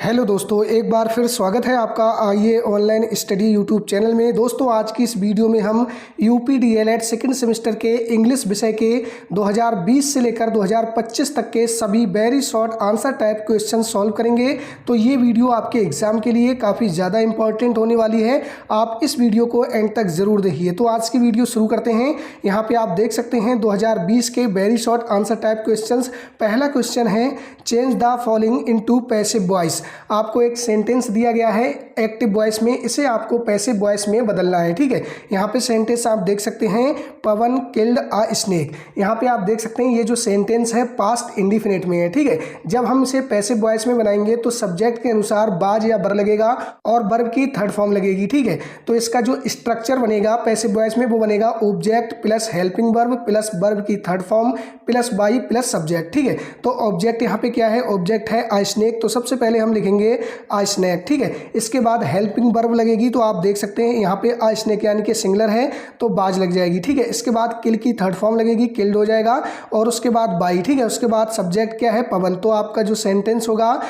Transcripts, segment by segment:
Hello दोस्तों, एक बार फिर स्वागत है आपका आइए ऑनलाइन स्टडी यूट्यूब चैनल में। दोस्तों आज की इस वीडियो में हम यूपी डीएलएड सेकंड सेमेस्टर के इंग्लिश विषय के 2020 से लेकर 2025 तक के सभी very short answer type question solve करेंगे। तो ये वीडियो आपके एग्जाम के लिए काफ़ी ज़्यादा इंपॉर्टेंट होने वाली है। आप इस वीडियो को एंड तक ज़रूर देखिए। तो आज की वीडियो शुरू करते हैं। यहाँ पर आप देख सकते हैं 2020 के very short answer type question. पहला क्वेश्चन है change the following into passive voice. आपको एक सेंटेंस दिया गया है एक्टिव वॉइस में, इसे आपको पैसिव वॉइस में बदलना है। ठीक है, यहाँ पे सेंटेंस आप देख सकते हैं पवन किल्ड अ स्नेक। यहाँ पे आप देख सकते हैं ये जो सेंटेंस है पास्ट इंडिफिनिट में है। ठीक है, जब हम इसे पैसिव वॉइस में बनाएंगे तो सब्जेक्ट के अनुसार बाज या बर लगेगा और वर्ब की थर्ड फॉर्म लगेगी। ठीक है, तो इसका जो स्ट्रक्चर बनेगा पैसिव वॉइस में वो बनेगा object plus helping verb plus verb की third form plus by plus subject. ठीक है, तो ऑब्जेक्ट यहाँ पे क्या है, ऑब्जेक्ट है अ स्नेक, तो सबसे पहले हम लिखेंगे अ स्नेक। ठीक है, इसके बाद हेल्पिंग वर्ब लगेगी, तो आप देख सकते हैं यहाँ पे अ स्नेक यानी कि सिंगुलर है तो बाज लग जाएगी। ठीक है, इसके बाद किल की थर्ड फॉर्म लगेगी, किल्ड हो जाएगा और उसके बाद बाई। ठीक है, उसके बाद सब्जेक्ट क्या है पवन, तो आपका जो सेंटेंस होगा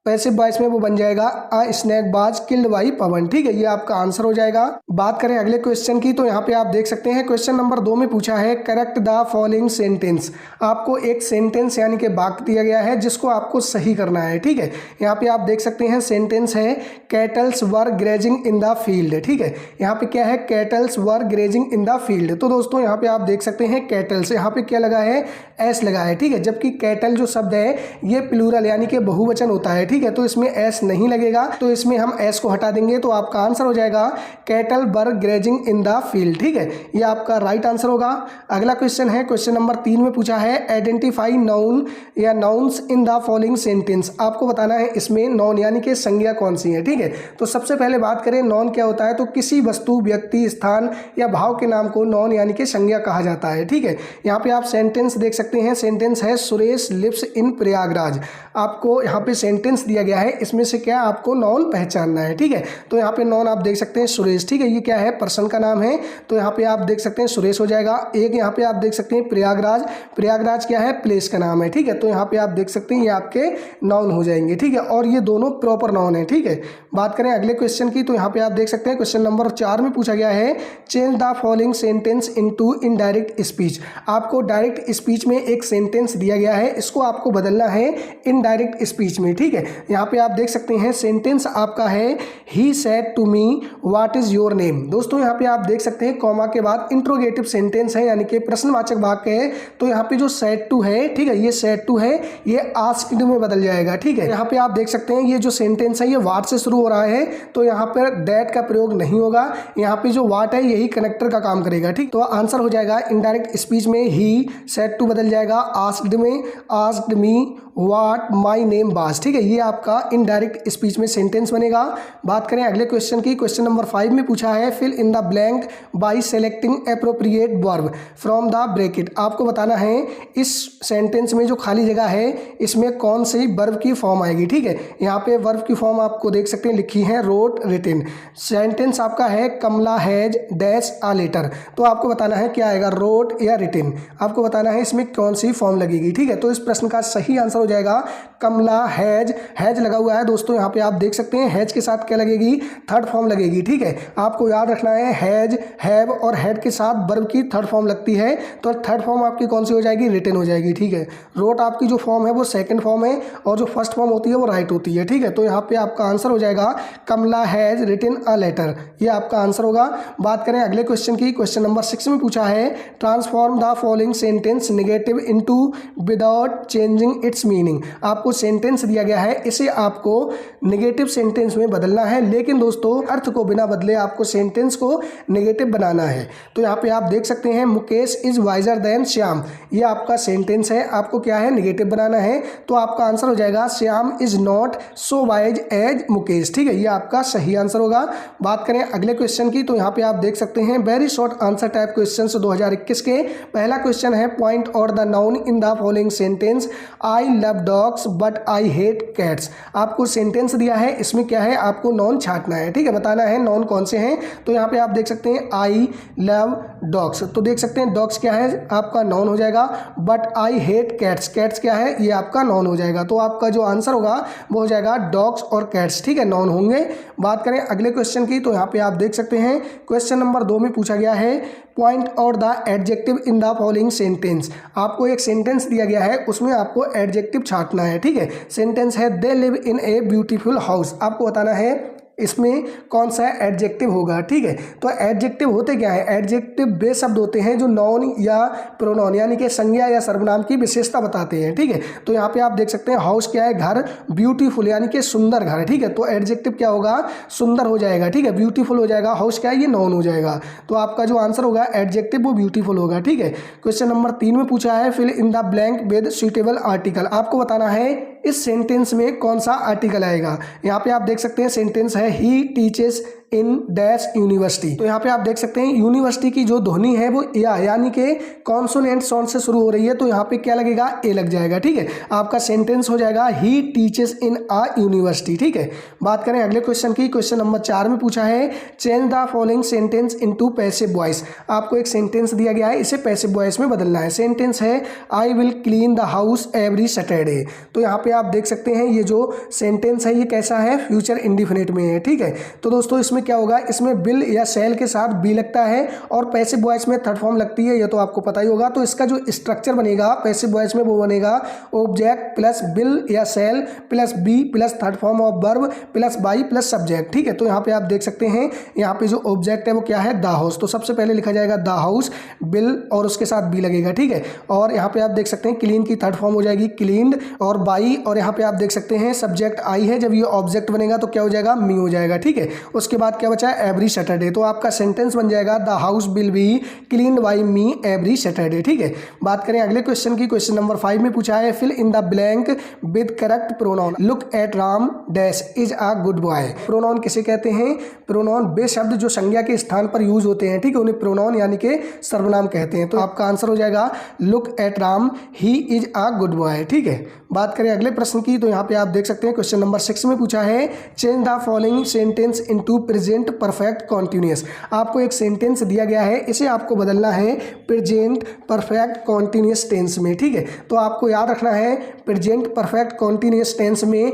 पैसिव वॉइस में वो बन जाएगा अ स्नैक बाज किल्ड बाई पवन। ठीक है, ये आपका आंसर हो जाएगा। बात करें अगले क्वेश्चन की, तो यहाँ पे आप देख सकते हैं क्वेश्चन नंबर 2 में पूछा है करेक्ट द फॉलोइंग सेंटेंस। आपको एक सेंटेंस यानी कि वाक्य दिया गया है जिसको आपको सही करना है। ठीक है, यहाँ पे आप देख सकते हैं सेंटेंस है kettles were grazing in the field. ठीक है, यहाँ पे क्या है kettles were grazing in the field, तो दोस्तों यहाँ पे आप देख सकते हैं कैटल्स, यहाँ पे क्या लगा है एस लगा है। ठीक है, जबकि कैटल जो शब्द है ये प्लूरल यानी कि बहुवचन होता है। ठीक है, तो इसमें एस नहीं लगेगा, तो इसमें हम एस को हटा देंगे, तो आपका आंसर हो जाएगा cattle were grazing in the field. ठीक है, ये आपका राइट आंसर होगा। अगला क्वेश्चन है क्वेश्चन नंबर 3 में पूछा है आइडेंटिफाई नाउन या nouns in the following sentence. आपको बताना है इसमें नाउन यानी कि संज्ञा कौन सी है। ठीक है, तो सबसे पहले बात करें नाउन क्या होता है, तो किसी वस्तु व्यक्ति स्थान या भाव के नाम को नाउन यानी कि संज्ञा कहा जाता है। ठीक है, यहाँ पे आप सेंटेंस देख सकते हैं, सेंटेंस है सुरेश लिव्स इन प्रयागराज। आपको यहाँ पे सेंटेंस दिया गया है, इसमें से क्या आपको नाउन पहचानना है। ठीक है, तो यहाँ पे नाउन आप देख सकते हैं सुरेश। ठीक है, ये क्या है पर्सन का नाम है, तो यहाँ पे आप देख सकते हैं सुरेश हो जाएगा। एक यहाँ पे आप देख सकते हैं प्रयागराज, प्रयागराज क्या है प्लेस का नाम है। ठीक है, तो यहाँ पे आप देख सकते हैं ये आपके नाउन हो जाएंगे। ठीक है, और ये दोनों प्रॉपर नाउन है। ठीक है, बात करें अगले क्वेश्चन की, तो यहाँ पे आप देख सकते हैं क्वेश्चन नंबर 4 में पूछा गया है change the following sentence into indirect speech. आपको डायरेक्ट स्पीच में एक सेंटेंस दिया गया है, इसको आपको बदलना है इनडायरेक्ट स्पीच में। ठीक है, यहाँ पे आप देख सकते हैं सेंटेंस आपका है he said to me what is your name. दोस्तों यहाँ पे आप देख सकते हैं कॉमा के बाद इंट्रोगेटिव सेंटेंस है यानी कि प्रश्नवाचक वाक्य है, तो यहाँ पे जो सेड टू है, ठीक है, ये सेड टू है ये आस्क्ड में बदल जाएगा। ठीक है, यहाँ पे आप देख सकते हैं ये जो सेंटेंस है ये वाट से शुरू हो रहा है, तो यहाँ पर दैट का प्रयोग नहीं होगा, यहाँ पे जो वाट है यही कनेक्टर का काम करेगा। ठीक, तो आंसर हो जाएगा इनडायरेक्ट स्पीच में ही सेड टू बदल जाएगा आस्क्ड में asked me what my name was. ठीक है, ये आपका इनडायरेक्ट स्पीच में सेंटेंस बनेगा। बात करें अगले क्वेश्चन की, क्वेश्चन नंबर 5 में पूछा है fill in the blank by selecting appropriate verb from the bracket. आपको बताना है इस सेंटेंस में जो खाली जगह है इसमें कौन सी वर्ब की फॉर्म आएगी। ठीक है, यहाँ पे वर्ब की फॉर्म आपको देख सकते हैं लिखी है रोट रिटन। सेंटेंस आपका है कमला हैज डैश आ लेटर, तो आपको बताना है क्या आएगा रोट या रिटन। आपको बताना है इसमें कौन सी फॉर्म लगेगी। ठीक है, तो इस प्रश्न का सही आंसर हो जाएगा कमला हैज, हैज लगा हुआ है दोस्तों, यहाँ पे आप देख सकते हैं हैज के साथ क्या लगेगी थर्ड फॉर्म लगेगी। ठीक है, आपको याद रखना है हैज हैव और हैड के साथ वर्ब की थर्ड फॉर्म लगती है, तो थर्ड फॉर्म आपकी कौन सी हो जाएगी रिटन हो जाएगी। ठीक है, रोट आपकी जो फॉर्म है वो सेकंड फॉर्म है और जो फर्स्ट फॉर्म होती है वो राइट होती है। ठीक है, तो यहाँ पे आपका आंसर हो जाएगा कमला हैज रिटन अ लेटर, ये आपका आंसर होगा। बात करें अगले क्वेश्चन की, क्वेश्चन नंबर 6 में पूछा है transform the following sentence negative into without changing it's meaning. आपको सेंटेंस दिया गया है, इसे आपको नेगेटिव सेंटेंस में बदलना है, लेकिन दोस्तों अर्थ को बिना बदले आपको सेंटेंस को नेगेटिव बनाना है। तो यहाँ पे आप देख सकते हैं Mukesh is visor then Shyam, ये आपका सेंटेंस है, आपको क्या है नेगेटिव बनाना है, तो आपका आंसर हो जाएगा Shyam is not so wise as Mukesh. ठीक है, ये आपका सही आंसर होगा। बात करें अगले क्वेश्चन की, तो यहाँ पे आप देख सकते हैं very short answer type question 2021 के। पहला क्वेश्चन है point out the noun in the following sentence I love dogs but I hate cats. आपको सेंटेंस दिया है, इसमें क्या है, आपको नॉन छांटना है, ठीक है, बताना है नॉन कौन से हैं। तो यहाँ पे आप देख सकते हैं आई लव डॉग्स, तो देख सकते हैं डॉग्स क्या है, आपका नॉन हो जाएगा। But I hate cats, cats क्या है, ये आपका नॉन हो जाएगा। तो आपका जो आंसर होगा वो हो जाएगा डॉग्स और कैट्स, ठीक है, नॉन होंगे। बात करें अगले क्वेश्चन की, तो यहाँ पे आप देख सकते हैं क्वेश्चन नंबर 2 में पूछा गया है point out the adjective in the following sentence. आपको एक सेंटेंस दिया गया है, उसमें आपको एडजेक्टिव छांटना है, ठीक है। सेंटेंस है they live in a beautiful house, आपको बताना है इसमें कौन सा एडजेक्टिव होगा, ठीक है। तो एडजेक्टिव होते क्या है, एडजेक्टिव वे शब्द होते हैं जो नाउन या प्रोनाउन यानी कि संज्ञा या सर्वनाम की विशेषता बताते हैं, ठीक है। तो यहाँ पे आप देख सकते हैं हाउस क्या है, घर, ब्यूटीफुल यानी कि सुंदर घर, ठीक है। तो एडजेक्टिव क्या होगा, सुंदर हो जाएगा, ठीक है, ब्यूटीफुल हो जाएगा, हाउस क्या है, ये नाउन हो जाएगा। तो आपका जो आंसर होगा एडजेक्टिव वो ब्यूटीफुल होगा, ठीक है। क्वेश्चन नंबर 3 में पूछा है fill in the blank with suitable article. आपको बताना है इस सेंटेंस में कौन सा आर्टिकल आएगा। यहाँ पे आप देख सकते हैं सेंटेंस है he teaches in dash university. तो यहाँ पे आप देख सकते हैं यूनिवर्सिटी की जो ध्वनि है वो यानी कि कॉन्सोनेंट साउंड से शुरू हो रही है, तो यहाँ पे क्या लगेगा, ए लग जाएगा, ठीक है। आपका सेंटेंस हो जाएगा he teaches in a university, ठीक है। बात करें अगले क्वेश्चन की, क्वेश्चन नंबर 4 में पूछा है change the following sentence into passive voice. आपको एक सेंटेंस दिया गया है, इसे पैसिव वॉइस में बदलना है। सेंटेंस है I will clean the house every Saturday. तो यहाँ पे आप देख सकते हैं ये जो सेंटेंस है ये कैसा है, फ्यूचर इंडिफिनिट में है, ठीक है। तो दोस्तों इसमें क्या होगा, इसमें विल या शैल के साथ बी लगता है और पैसिव वॉइस में थर्ड फॉर्म लगती है, ये तो आपको पता ही होगा। तो इसका जो स्ट्रक्चर बनेगा पैसिव वॉइस में वो बनेगा ऑब्जेक्ट प्लस विल या shall plus be plus third form of verb plus by plus subject, ठीक है। तो यहाँ पे आप देख सकते हैं यहाँ पे जो ऑब्जेक्ट है वो क्या है, द हाउस। तो सबसे पहले लिखा जाएगा द हाउस, विल और उसके साथ बी लगेगा, ठीक है। और यहाँ पे आप देख सकते हैं क्लीन की थर्ड फॉर्म हो जाएगी क्लीन्ड और बाई, और यहाँ पे आप देख सकते हैं सब्जेक्ट आई है, जब ये ऑब्जेक्ट बनेगा तो क्या हो जाएगा, मी हो जाएगा, ठीक है। उसके बाद क्या बचा है, एवरी सैटरडे। तो आपका सेंटेंस बन जाएगा the house will be cleaned by me every Saturday, ठीक है। बात करें अगले क्वेश्चन की, क्वेश्चन नंबर 5 में पूछा है fill in the blank with correct pronoun look at Ram dash is a good boy. Pronoun किसे कहते हैं, प्रोनाउन वे शब्द जो संज्ञा के स्थान पर यूज होते हैं, ठीक है, उन्हें प्रोनाउन यानी कि सर्वनाम कहते हैं। तो आपका आंसर हो जाएगा look at Ram he is a good boy, ठीक है। बात करें अगले प्रश्न की, तो यहाँ पे आप देख सकते हैं क्वेश्चन नंबर 6 में पूछा है change the following sentence into present perfect continuous. आपको एक सेंटेंस दिया गया है, इसे आपको बदलना है प्रेजेंट परफेक्ट कॉन्टिन्यूअस टेंस में, ठीक है। तो आपको याद रखना है प्रेजेंट परफेक्ट कॉन्टिन्यूअस टेंस में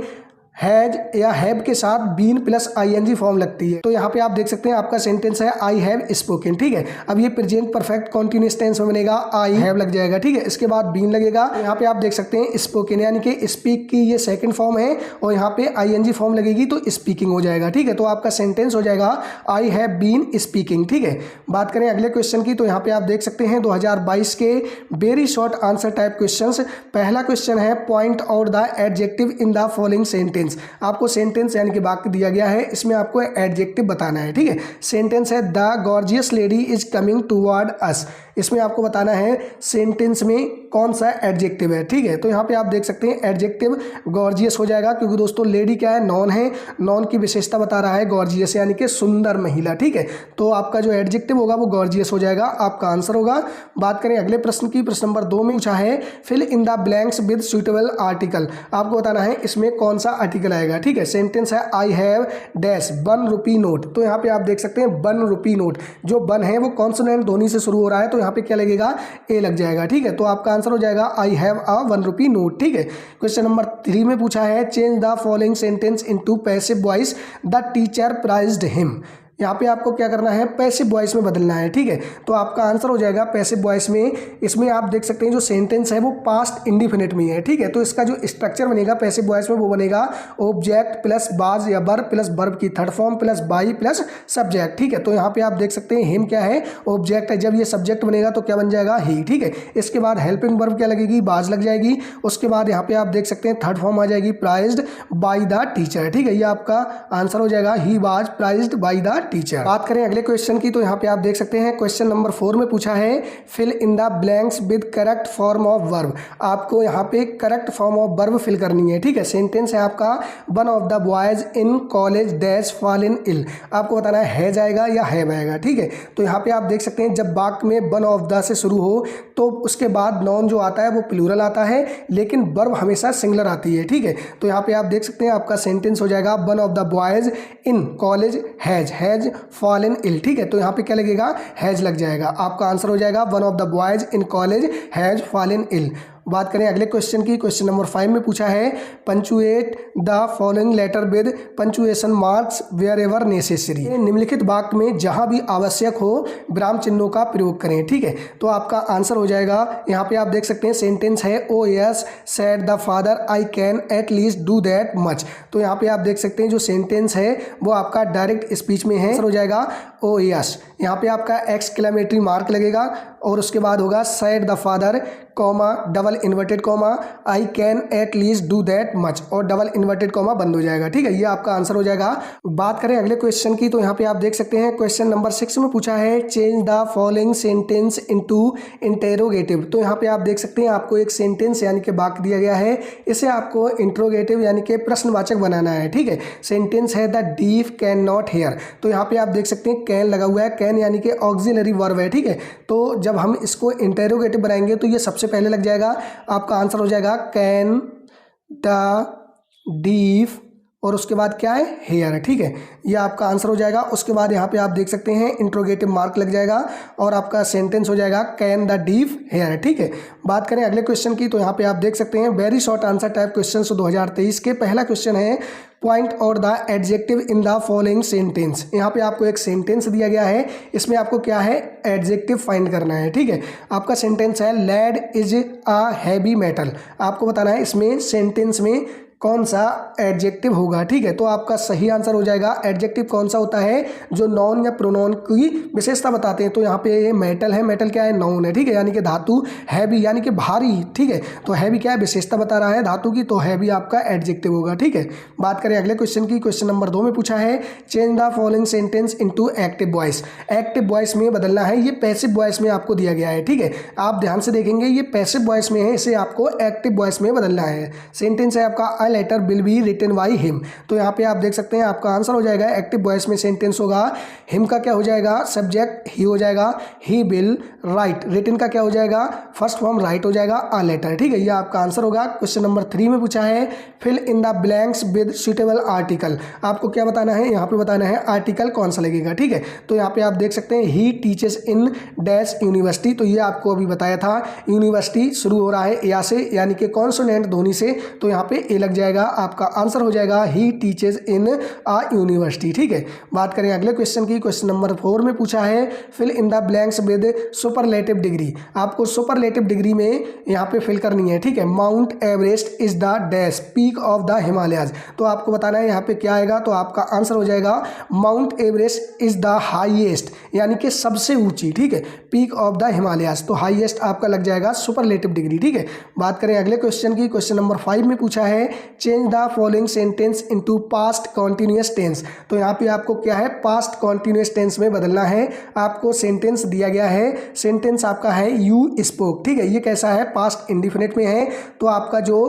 हैज या हैव के साथ बीन प्लस आईएनजी फॉर्म लगती है। तो यहाँ पे आप देख सकते हैं आपका सेंटेंस है आई हैव स्पोकन, ठीक है। अब ये प्रेजेंट परफेक्ट कॉन्टिन्यूअस टेंस में बनेगा आई हैव लग जाएगा, ठीक है। इसके बाद बीन लगेगा, यहाँ पे आप देख सकते हैं स्पोकन यानी कि स्पीक की ये सेकंड फॉर्म है और यहाँ पे आईएनजी फॉर्म लगेगी तो स्पीकिंग हो जाएगा, ठीक है। तो आपका सेंटेंस हो जाएगा आई हैव बीन स्पीकिंग, ठीक है। बात करें अगले क्वेश्चन की, तो यहाँ पे आप देख सकते हैं 2022 के very short answer type question. पहला क्वेश्चन है point out the adjective in the following sentence. आपको सेंटेंस यानी कि वाक्य दिया गया है, इसमें आपको एडजेक्टिव बताना है, ठीक है। सेंटेंस है the gorgeous lady is coming toward us. इसमें आपको बताना है सेंटेंस में कौन सा एडजेक्टिव है, ठीक है। तो यहाँ पे आप देख सकते हैं एडजेक्टिव गॉर्जियस हो जाएगा, क्योंकि दोस्तों लेडी क्या है, नॉन है, नॉन की विशेषता बता रहा है गॉर्जियस यानी कि सुंदर महिला, ठीक है। तो आपका जो एडजेक्टिव होगा वो गॉर्जियस हो जाएगा, आपका आंसर होगा। बात करें अगले प्रश्न की, प्रश्न नंबर 2 में पूछा है fill in the blanks with suitable article. आपको बताना है इसमें कौन सा आर्टिकल आएगा, ठीक है। सेंटेंस है आई हैव डैश 1 रुपी नोट। तो यहाँ पे आप देख सकते हैं 1 रुपी नोट, जो 1 है वो कॉन्सोनेंट ध्वनि से शुरू हो रहा है, तो यहाँ पे क्या लगेगा, ए लग जाएगा, ठीक है। तो आपका आंसर हो जाएगा I have a 1 rupee note, ठीक है। क्वेश्चन नंबर 3 में पूछा है change the following sentence into passive voice the teacher prized him. यहाँ पे आपको क्या करना है, पैसिव वॉइस में बदलना है, ठीक है। तो आपका आंसर हो जाएगा पैसिव वॉइस में। इसमें आप देख सकते हैं जो सेंटेंस है वो पास्ट इंडिफिनिट में है, ठीक है। तो इसका जो स्ट्रक्चर बनेगा पैसिव वॉइस में वो बनेगा ऑब्जेक्ट प्लस बाज या वर्ब प्लस वर्ब की third form plus by plus subject, ठीक है। तो यहाँ पे आप देख सकते हैं हिम क्या है, ऑब्जेक्ट है, जब ये सब्जेक्ट बनेगा तो क्या बन जाएगा, ही, ठीक है। इसके बाद हेल्पिंग वर्ब क्या लगेगी, बाज लग जाएगी। उसके बाद यहाँ पे आप देख सकते हैं थर्ड फॉर्म आ जाएगी प्राइज्ड बाई द टीचर, ठीक है। ये आपका आंसर हो जाएगा he was prized by the teacher. बात करें अगले क्वेश्चन की तो यहाँ पे आप देख सकते हैं क्वेश्चन नंबर 4 में पूछा है fill in the blanks with correct form of verb. आपको यहाँ पे correct form of verb fill करनी है, ठीक है। सेंटेंस है आपका one of the boys in college dash fallen ill. आपको बताना है जाएगा या हैव आएगा, ठीक है। तो यहाँ पे आप देख सकते हैं जब वाक्य में वन ऑफ द से शुरू हो तो उसके बाद नॉन जो आता है वो प्लूरल आता है, लेकिन वर्ब हमेशा सिंगुलर आती है, ठीक है। तो यहाँ पे आप देख सकते हैं आपका सेंटेंस हो जाएगा one of the boys in college has fallen ill, ठीक है। तो यहाँ पे क्या लगेगा, हैज लग जाएगा। आपका आंसर हो जाएगा one of the boys in college has fallen ill. बात करें अगले क्वेश्चन की, क्वेश्चन नंबर 5 में पूछा है punctuate the following letter with punctuation marks wherever necessary. निम्नलिखित वाक्य में जहां भी आवश्यक हो विराम चिन्हों का प्रयोग करें, ठीक है। तो आपका आंसर हो जाएगा, यहाँ पे आप देख सकते हैं सेंटेंस है ओ yes said the father I can at least do that much. तो यहाँ पे आप देख सकते हैं जो सेंटेंस है वो आपका डायरेक्ट स्पीच में है, आंसर हो जाएगा ओ यस। यहाँ पे आपका एक्सक्लेमेटरी मार्क लगेगा और उसके बाद होगा said the father comma double inverted comma I can at least do that much और डबल इन्वर्टेड कॉमा बंद हो जाएगा, ठीक है। ये आपका आंसर हो जाएगा। बात करें अगले क्वेश्चन की तो यहाँ पे आप देख सकते हैं क्वेश्चन नंबर 6 में पूछा है change the following sentence into interrogative. तो यहाँ पे आप देख सकते हैं आपको एक सेंटेंस यानी कि वाक्य दिया गया है, इसे आपको इंट्रोगेटिव यानी कि प्रश्नवाचक बनाना है, ठीक है। सेंटेंस है the deaf can not here. तो यहाँ पे आप देख सकते हैं कैन लगा हुआ है, कैन यानी कि ऑक्सिलरी वर्ब है, ठीक है। तो जब हम इसको इंटेरोगेटिव बनाएंगे तो ये सबसे पहले लग जाएगा। आपका आंसर हो जाएगा कैन द डीफ और उसके बाद क्या है, हेयर, ठीक है। ये आपका आंसर हो जाएगा। उसके बाद यहाँ पे आप देख सकते हैं इंट्रोगेटिव मार्क लग जाएगा और आपका सेंटेंस हो जाएगा कैन द डीफ हेयर, ठीक है। बात करें अगले क्वेश्चन की तो यहाँ पे आप देख सकते हैं very short answer type question 2023 के पहला क्वेश्चन है पॉइंट और the adjective in the following sentence. यहाँ पे आपको एक सेंटेंस दिया गया है, इसमें आपको क्या है, एडजेक्टिव फाइंड करना है, ठीक है। आपका सेंटेंस है lead is a heavy metal. आपको बताना है इसमें सेंटेंस में कौन सा एडजेक्टिव होगा, ठीक है। तो आपका सही आंसर हो जाएगा एडजेक्टिव कौन सा होता है जो नॉन या प्रोनॉन की विशेषता बताते हैं। तो यहाँ पे ये मेटल है, मेटल क्या है, नाउन है, ठीक है, यानी कि धातु। हैवी यानी कि भारी, ठीक है। तो हैवी क्या है, विशेषता बता रहा है धातु की, तो हैवी आपका एडजेक्टिव होगा, ठीक है। बात करें अगले क्वेश्चन की, क्वेश्चन नंबर 2 में पूछा है change the following sentence into active voice. Active voice में बदलना है, ये पैसिव वॉइस में आपको दिया गया है, ठीक है। आप ध्यान से देखेंगे ये पैसिव वॉइस में है, इसे आपको एक्टिव वॉइस में बदलना है। सेंटेंस है आपका letter will be written by him. तो यहाँ पे आप देख सकते हैं आपका आंसर हो जाएगा एक्टिव वॉइस में सेंटेंस होगा हिम का क्या हो जाएगा, सब्जेक्ट ही हो जाएगा, ही विल राइट। रिटन का क्या हो जाएगा, फर्स्ट फॉर्म राइट हो जाएगा अ लेटर, ठीक है। ये आपका आंसर होगा। क्वेश्चन नंबर 3 में पूछा है fill in the blanks with suitable article. आपको क्या बताना है, यहाँ पे बताना है आर्टिकल कौन सा लगेगा, ठीक है। तो यहाँ पे आप देख सकते हैं he teaches in dash university. तो ये आपको अभी बताया था, यूनिवर्सिटी शुरू हो रहा है या से यानी कि कॉन्सोनेंट ध्वनि से, तो यहाँ पे ए लग जाएगा। आपका आंसर हो जाएगा he teaches in a university, ठीक है। बात करें अगले क्वेश्चन की, क्वेश्चन नंबर 4 में पूछा है fill in the blanks with superlative degree. आपको सुपरलेटिव डिग्री में यहाँ पे फिल करनी है, ठीक है। Mount Everest is the dash peak of the Himalayas. तो आपको बताना है यहाँ पे क्या आएगा, तो आपका आंसर हो जाएगा mount Everest is the highest यानी कि सबसे ऊंची, ठीक है, पीक ऑफ द हिमालयाज। तो हाईएस्ट आपका लग जाएगा सुपरलेटिव डिग्री, ठीक है। बात करें अगले क्वेश्चन की, क्वेश्चन नंबर 5 में पूछा है change the following sentence into past continuous tense. तो यहाँ पे आपको क्या है, पास्ट कॉन्टिन्यूअस टेंस में बदलना है। आपको सेंटेंस दिया गया है, सेंटेंस आपका है यू स्पोक, ठीक है। ये कैसा है, पास्ट इंडिफिनिट में है। तो आपका जो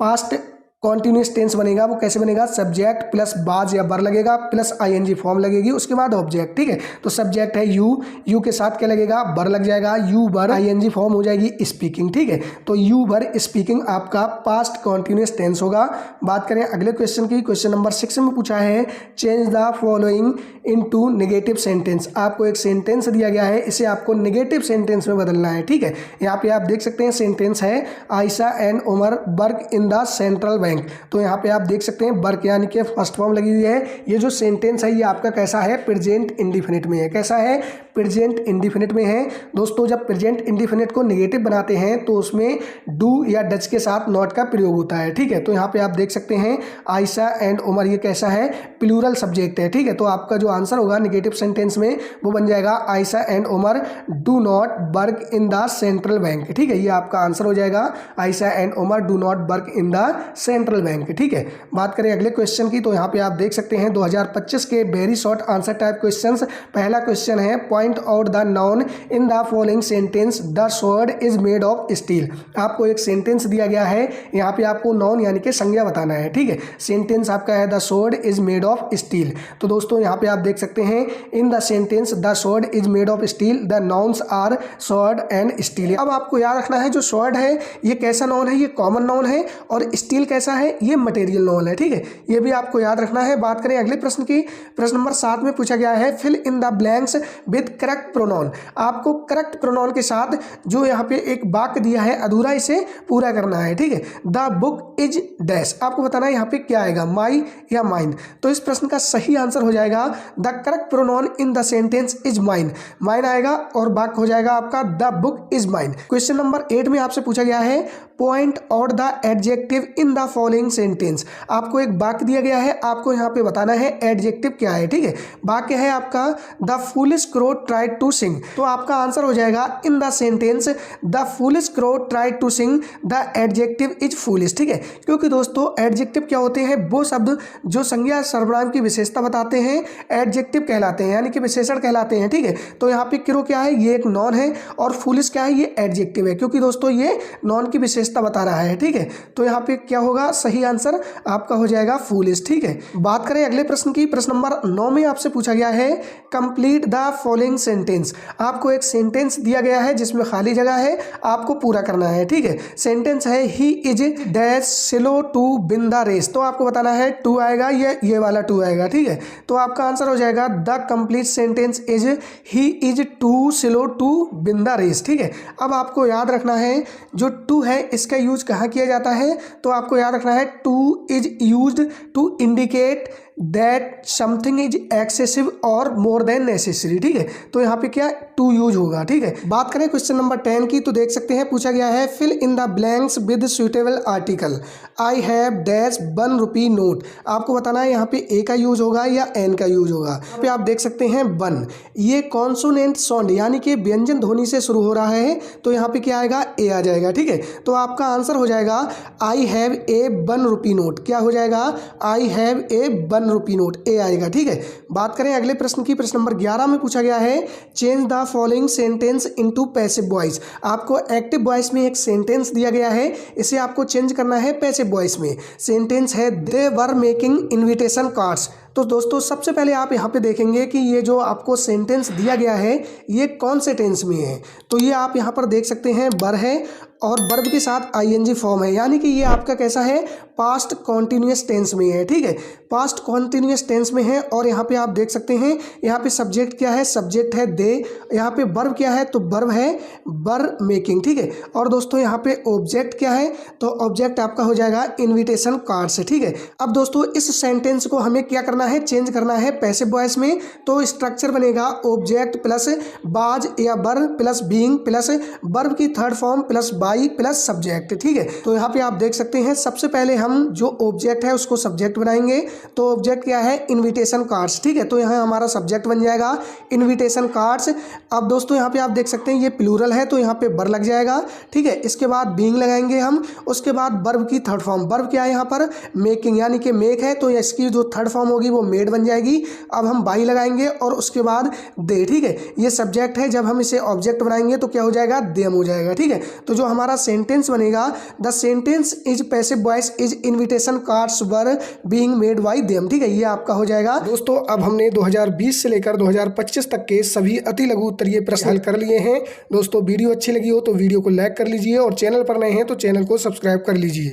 पास्ट कॉन्टिन्यूस टेंस बनेगा वो कैसे बनेगा, सब्जेक्ट प्लस बाज या बर लगेगा प्लस आईएनजी फॉर्म लगेगी, उसके बाद ऑब्जेक्ट, ठीक है। तो सब्जेक्ट है यू, यू के साथ क्या लगेगा, बर लग जाएगा, यू बर, आईएनजी फॉर्म हो जाएगी स्पीकिंग, ठीक है। तो यू बर स्पीकिंग आपका पास्ट कॉन्टिन्यूस टेंस होगा। बात करें अगले क्वेश्चन की, क्वेश्चन नंबर 6 में पूछा है change the following into negative sentence. आपको एक सेंटेंस दिया गया है, इसे आपको नेगेटिव सेंटेंस में बदलना है, ठीक है। यहाँ पे आप देख सकते हैं सेंटेंस है Ayesha and Umar work in the central bank. तो यहाँ पे आप देख सकते हैं वर्क यानी कि फर्स्ट फॉर्म लगी हुई है। ये जो सेंटेंस है ये आपका कैसा है, प्रेजेंट इंडिफिनिट में है। कैसा है, प्रेजेंट इंडिफिनिट में है। दोस्तों जब प्रेजेंट इंडिफिनिट को नेगेटिव बनाते हैं तो उसमें डू या डच के साथ नॉट का प्रयोग होता है, ठीक है। तो यहाँ पे आप देख सकते हैं आयशा एंड उमर, ये कैसा है, प्लूरल सब्जेक्ट है, ठीक है। तो आपका जो आंसर होगा नेगेटिव सेंटेंस में वो बन जाएगा Ayesha and Umar do not work in the central bank, ठीक है। ये आपका आंसर हो जाएगा Ayesha and Umar do not work in the central central bank. ठीक है, बात करें अगले क्वेश्चन की तो यहाँ पे आप देख सकते हैं 2025 के very short answer type questions. पहला क्वेश्चन है point out the noun in the following sentence the sword is made of steel. आपको एक सेंटेंस दिया गया है, यहाँ पे आपको नाउन यानी कि संज्ञा बताना है। ठीक है, सेंटेंस आपका है the sword is made of steel. तो दोस्तों यहाँ पे आप देख सकते हैं in the sentence the sword is made of steel the nouns are sword and steel. अब आपको याद रखना है जो स्वॉर्ड है ये कैसा नाउन है, ये कॉमन नाउन है, और स्टील कैसा है, ये मटेरियल नाउन है। ठीक है, ये भी आपको याद रखना है। बात करें अगले प्रश्न की, प्रश्न नंबर 7 में पूछा गया है fill in the blanks with correct pronoun. आपको करेक्ट प्रोनाउन के साथ जो यहाँ पे एक वाक्य दिया है अधूरा, इसे पूरा करना है। ठीक है, द बुक इज डैश, आपको बताना है यहाँ पे क्या आएगा, माई या माइन। तो इस प्रश्न का सही आंसर हो जाएगा the correct pronoun in the sentence is mine, mine आएगा और वाक्य हो जाएगा आपका the book is mine. Question number 8 में आपसे पूछा गया है point out the adjective in the following sentence. आपको एक वाक्य दिया गया है, आपको यहाँ पे बताना है एडजेक्टिव क्या है। ठीक है, वाक्य है आपका the foolish crow tried to sing. तो आपका आंसर हो जाएगा in the sentence the foolish crow tried to sing the adjective is foolish. ठीक है, क्योंकि दोस्तों एडजेक्टिव क्या होते हैं, वो शब्द जो संज्ञा सर्वनाम की विशेषता बताते हैं एडजेक्टिव कहलाते हैं, यानी कि विशेषण कहलाते हैं। ठीक है, तो यहाँ पे क्रो क्या है, ये एक नॉन है, और फूलिश क्या है, ये एडजेक्टिव है, क्योंकि दोस्तों ये नॉन की विशेषता बता रहा है। ठीक है, तो यहाँ पे क्या होगा, सही आंसर आपका हो जाएगा फूलिश। ठीक है, बात करें अगले प्रश्न की, प्रश्न नंबर 9 में आपसे पूछा गया है कंप्लीट द फॉलोइंग सेंटेंस। आपको एक सेंटेंस दिया गया है जिसमें खाली जगह है, आपको पूरा करना है। ठीक है, सेंटेंस है he is dash slow to win the race. तो आपको बताना है टू आएगा, ये वाला टू आएगा। ठीक है, तो आपका आंसर हो जाएगा the complete sentence is he is too slow to win the race. ठीक है, अब आपको याद रखना है जो टू है इसका यूज कहाँ किया जाता है, तो आपको याद रखना है too is used to indicate that something is excessive और मोर देन नेसेसरी। ठीक है, तो यहाँ पे क्या टू यूज होगा। ठीक है, बात करें क्वेश्चन नंबर 10 की तो देख सकते हैं पूछा गया है fill in the blanks with suitable article I have dash 1 rupee note. आपको बताना है यहाँ पे ए का यूज होगा या एन का यूज होगा। यहाँ पे आप देख सकते हैं 1, ये कॉन्सोनेंट साउंड यानी कि व्यंजन ध्वनि से शुरू हो रहा है, तो यहाँ पे क्या आएगा, ए आ जाएगा। ठीक है, तो आपका आंसर हो जाएगा I have a 1 rupee note. क्या हो जाएगा, I have a 1 rupee note, ए आएगा। ठीक है, बात करें अगले प्रश्न की, प्रश्न नंबर 11 में पूछा गया है change the following sentence into passive voice. आपको एक्टिव वॉइस में एक सेंटेंस दिया गया है, इसे आपको चेंज करना है पैसिव वॉइस में। सेंटेंस है दे वर मेकिंग इनविटेशन कार्ड्स। तो दोस्तों सबसे पहले आप यहाँ पे देखेंगे कि ये जो आपको सेंटेंस दिया गया है ये कौन से टेंस में है, तो ये आप यहाँ पर देख सकते हैं वर है और वर्ब के साथ आईएनजी फॉर्म है, यानी कि ये आपका कैसा है, पास्ट कॉन्टिन्यूस टेंस में है। ठीक है, पास्ट कॉन्टिन्यूस टेंस में है, और यहाँ पे आप देख सकते हैं यहाँ पे सब्जेक्ट क्या है, सब्जेक्ट है दे, यहाँ पे वर्ब क्या है, तो वर्ब है वर मेकिंग। ठीक है, और दोस्तों यहाँ पे ऑब्जेक्ट क्या है, तो ऑब्जेक्ट आपका हो जाएगा इन्विटेशन कार्ड्स। ठीक है, अब दोस्तों इस सेंटेंस को हमें क्या करना है, चेंज करना है पैसिव वॉइस में। तो स्ट्रक्चर बनेगा ऑब्जेक्ट प्लस बाज या were plus being plus verb की third form plus by plus subject. ठीक है, तो यहाँ पे आप देख सकते हैं सबसे पहले हम जो ऑब्जेक्ट है उसको सब्जेक्ट बनाएंगे, तो ऑब्जेक्ट क्या है, इनविटेशन कार्ड्स। ठीक है, तो यहाँ हमारा सब्जेक्ट बन जाएगा इनविटेशन कार्ड्स। अब दोस्तों यहाँ पे आप देख सकते हैं ये प्लूरल है, तो यहाँ पे वर लग जाएगा। ठीक है, इसके बाद बीइंग लगाएंगे हम, उसके बाद वर्ब की थर्ड फॉर्म, वर्ब क्या है यहाँ पर मेकिंग यानी कि मेक है, तो इसकी जो थर्ड फॉर्म होगी वो मेड बन जाएगी। अब हम बाई लगाएंगे और उसके बाद दे। ठीक है, ये सब्जेक्ट है, जब हम इसे ऑब्जेक्ट बनाएंगे तो क्या हो जाएगा, देम हो जाएगा। ठीक है, तो जो हमारा सेंटेंस बनेगा the sentence is passive voice is invitation cards were being made by them. ठीक है, ये आपका हो जाएगा। दोस्तों अब हमने 2020 से लेकर 2025 तक के सभी अति लघु उत्तरीय प्रश्न हल कर लिए हैं। दोस्तों वीडियो अच्छी लगी हो तो वीडियो को लाइक कर लीजिए और चैनल पर नए हैं तो चैनल को सब्सक्राइब कर लीजिए।